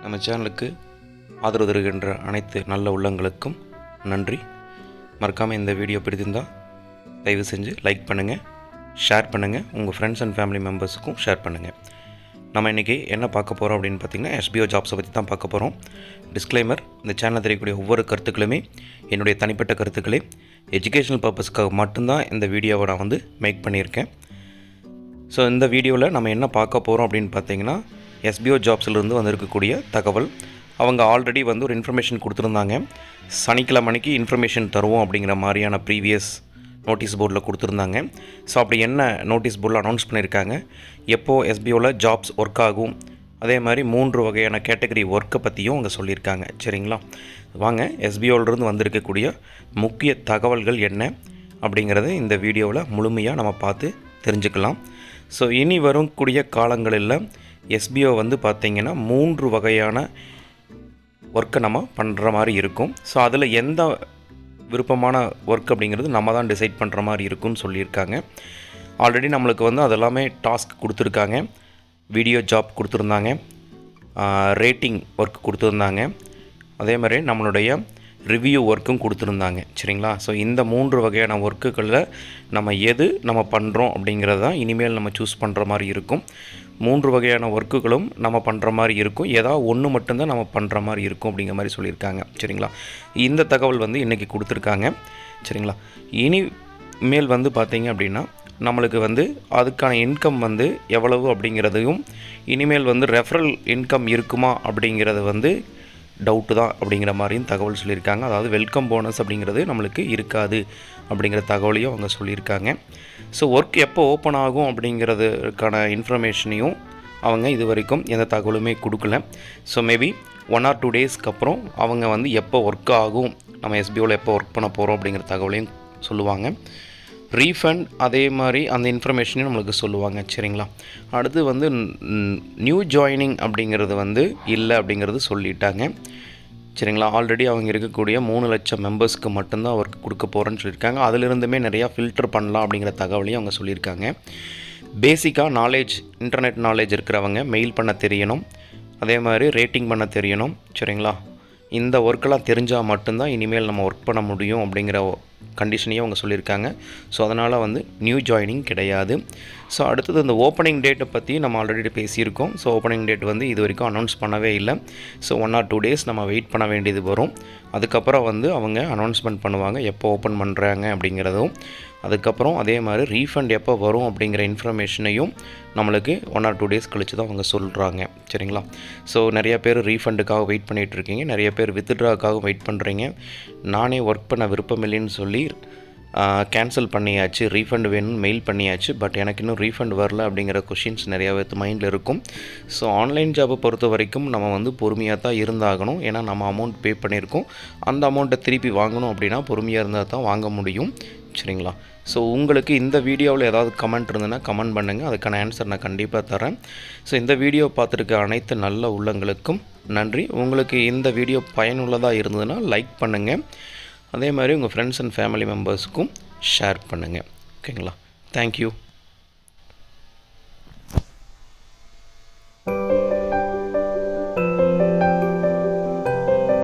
நம்ம சேனலுக்கு ஆதரவு தருகின்ற அனைத்து நல்ல உள்ளங்களுக்கும் நன்றி. மறக்காமல் இந்த வீடியோ பிடித்திருந்தால் தயவு செஞ்சு லைக் பண்ணுங்கள், ஷேர் பண்ணுங்கள், உங்கள் ஃப்ரெண்ட்ஸ் அண்ட் ஃபேமிலி மெம்பர்ஸுக்கும் ஷேர் பண்ணுங்கள். நம்ம இன்றைக்கி என்ன பார்க்க போகிறோம் அப்படின்னு பார்த்திங்கன்னா, SBO ஜாப்ஸை பற்றி தான் பார்க்க போகிறோம். டிஸ்க்ளைமர்: இந்த சேனலில் தெரியக்கூடிய ஒவ்வொரு கருத்துக்களுமே என்னுடைய தனிப்பட்ட கருத்துக்களே, எஜுகேஷனல் பர்பஸ்க்காக மட்டும்தான் இந்த வீடியோவை நான் மேக் பண்ணியிருக்கேன். ஸோ இந்த வீடியோவில் நம்ம என்ன பார்க்க போகிறோம் அப்படின்னு பார்த்திங்கன்னா, SBO ஜாப்ஸிலிருந்து வந்திருக்கக்கூடிய தகவல். அவங்க ஆல்ரெடி ஒரு இன்ஃபர்மேஷன் கொடுத்துருந்தாங்க. சனிக்கிழமைக்கு இன்ஃபர்மேஷன் தருவோம் அப்படிங்கிற மாதிரியான ப்ரீவியஸ் நோட்டீஸ் போர்டில் கொடுத்துருந்தாங்க. ஸோ அப்படி என்ன நோட்டீஸ் போர்டில் அனௌன்ஸ் பண்ணியிருக்காங்க, எப்போது SBOவில் ஜாப்ஸ் ஒர்க் ஆகும், அதே மாதிரி 3 வகையான கேட்டகரி ஒர்க்கை பற்றியும் அவங்க சொல்லியிருக்காங்க. சரிங்களா, வாங்க SBOவிலிருந்து வந்திருக்கக்கூடிய முக்கிய தகவல்கள் என்ன அப்படிங்கிறத இந்த வீடியோவில் முழுமையாக நம்ம பார்த்து தெரிஞ்சுக்கலாம். ஸோ இனி வரக்கூடிய காலங்களில் SBO பார்த்திங்கன்னா 3 வகையான ஒர்க்கை நம்ம பண்ணுற மாதிரி இருக்கும். ஸோ அதில் எந்த விருப்பமான ஒர்க் அப்படிங்கிறது நம்ம தான் டிசைட் பண்ணுற மாதிரி இருக்குன்னு சொல்லியிருக்காங்க. ஆல்ரெடி நம்மளுக்கு அதெல்லாமே டாஸ்க் கொடுத்துருக்காங்க. வீடியோ ஜாப் கொடுத்துருந்தாங்க, ரேட்டிங் ஒர்க் கொடுத்துருந்தாங்க, அதே மாதிரி நம்மளுடைய ரிவ்யூ ஒர்க்கும் கொடுத்துருந்தாங்க. சரிங்களா, ஸோ இந்த 3 வகையான ஒர்க்குகளில் நம்ம பண்ணுறோம் அப்படிங்கிறது தான் இனிமேல் நம்ம சூஸ் பண்ணுற மாதிரி இருக்கும். 3 வகையான ஒர்க்குகளும் நம்ம பண்ணுற மாதிரி இருக்கும். ஏதாவது ஒன்று மட்டும்தான் நம்ம பண்ணுற மாதிரி இருக்கும் அப்படிங்கிற மாதிரி சொல்லியிருக்காங்க. சரிங்களா, இந்த தகவல் இன்றைக்கி கொடுத்துருக்காங்க. சரிங்களா, இனிமேல் பார்த்திங்க அப்படின்னா நம்மளுக்கு அதுக்கான இன்கம் எவ்வளவு அப்படிங்கிறதையும், இனிமேல் ரெஃபரல் இன்கம் இருக்குமா அப்படிங்கிறது டவுட்டு தான் அப்படிங்கிற மாதிரியும் தகவல் சொல்லியிருக்காங்க. அதாவது வெல்கம் போனஸ் அப்படிங்கிறது நம்மளுக்கு இருக்காது அப்படிங்கிற தகவலையும் அவங்க சொல்லியிருக்காங்க. ஸோ ஒர்க் எப்போ ஓப்பன் ஆகும் அப்படிங்கிறதுக்கான இன்ஃபர்மேஷனையும் அவங்க இது வரைக்கும் எந்த தகவலுமே கொடுக்கல. ஸோ மேபி 1 or 2 டேஸ்க்கு அப்புறம் அவங்க எப்போ ஒர்க் ஆகும், நம்ம SBOவில் எப்போ ஒர்க் பண்ண போகிறோம் அப்படிங்கிற தகவலையும் சொல்லுவாங்க. ரீஃபண்ட் அதே மாதிரி அந்த இன்ஃபர்மேஷனையும் நம்மளுக்கு சொல்லுவாங்க. சரிங்களா, அடுத்து நியூ ஜாயினிங் அப்படிங்கிறது இல்லை அப்படிங்கிறது சொல்லிட்டாங்க. சரிங்களா, ஆல்ரெடி அவங்க இருக்கக்கூடிய 3 லட்சம் மெம்பர்ஸ்க்கு மட்டும்தான் ஒர்க் கொடுக்க போகிறேன்னு சொல்லியிருக்காங்க. அதிலிருந்துமே நிறையா ஃபில்டர் பண்ணலாம் அப்படிங்கிற தகவலையும் அவங்க சொல்லியிருக்காங்க. பேசிக்காக நாலேஜ், இன்டர்நெட் நாலேஜ் இருக்கிறவங்க மெயில் பண்ண தெரியணும், அதே மாதிரி ரேட்டிங் பண்ண தெரியணும். சரிங்களா, இந்த ஒர்க்கெல்லாம் தெரிஞ்சால் மட்டும்தான் இனிமேல் நம்ம ஒர்க் பண்ண முடியும் அப்படிங்கிற கண்டிஷனையும் அவங்க சொல்லியிருக்காங்க. ஸோ அதனால் நியூ ஜாயினிங் கிடையாது. ஸோ அடுத்தது இந்த ஓப்பனிங் டேட்டை பற்றி நம்ம ஆல்ரெடி பேசியிருக்கோம். ஸோ ஓப்பனிங் டேட் இது வரைக்கும் அனௌன்ஸ் பண்ணவே இல்லை. ஸோ 1 or 2 டேஸ் நம்ம வெயிட் பண்ண வேண்டியது வரும். அதுக்கப்புறம் அவங்க அனௌன்ஸ்மெண்ட் பண்ணுவாங்க எப்போ ஓப்பன் பண்ணுறாங்க அப்படிங்கிறதும். அதுக்கப்புறம் அதே மாதிரி ரீஃபண்ட் எப்போ வரும் அப்படிங்கிற இன்ஃபர்மேஷனையும் நம்மளுக்கு 1 or 2 டேஸ் கழித்து தான் அவங்க சொல்கிறாங்க. சரிங்களா, ஸோ நிறைய பேர் ரீஃபண்டுக்காக வெயிட் பண்ணிகிட்ருக்கீங்க, நிறைய பேர் வித்ட்ராக்காக வெயிட் பண்ணுறீங்க. நானே ஒர்க் பண்ண விருப்பம் இல்லைன்னு சொல்லி கேன்சல் பண்ணியாச்சு, ரீஃபண்ட் வேணும்னு மெயில் பண்ணியாச்சு, பட் எனக்கு இன்னும் ரீஃபண்ட் வரல அப்படிங்கிற கொஷின்ஸ் நிறையா பேர் மைண்டில் இருக்கும். ஸோ ஆன்லைன் ஜாப்பை பொறுத்த வரைக்கும் நம்ம பொறுமையாக தான் இருந்தாகணும். ஏன்னா நம்ம அமௌண்ட் பே பண்ணியிருக்கோம், அந்த அமௌண்ட்டை திருப்பி வாங்கணும் அப்படின்னா பொறுமையாக இருந்தால் தான் வாங்க முடியும். சரிங்களா, ஸோ உங்களுக்கு இந்த வீடியோவில் ஏதாவது கமெண்ட் இருந்ததுன்னா கமெண்ட் பண்ணுங்கள், அதுக்கான ஆன்சர் நான் கண்டிப்பாக தரேன். ஸோ இந்த வீடியோ பார்த்துருக்க அனைத்து நல்ல உள்ளங்களுக்கும் நன்றி. உங்களுக்கு இந்த வீடியோ பயனுள்ளதாக இருந்ததுன்னா லைக் பண்ணுங்கள், அதே மாதிரி உங்கள் ஃப்ரெண்ட்ஸ் அண்ட் ஃபேமிலி மெம்பர்ஸுக்கும் ஷேர் பண்ணுங்கள். ஓகேங்களா, தேங்க்யூ.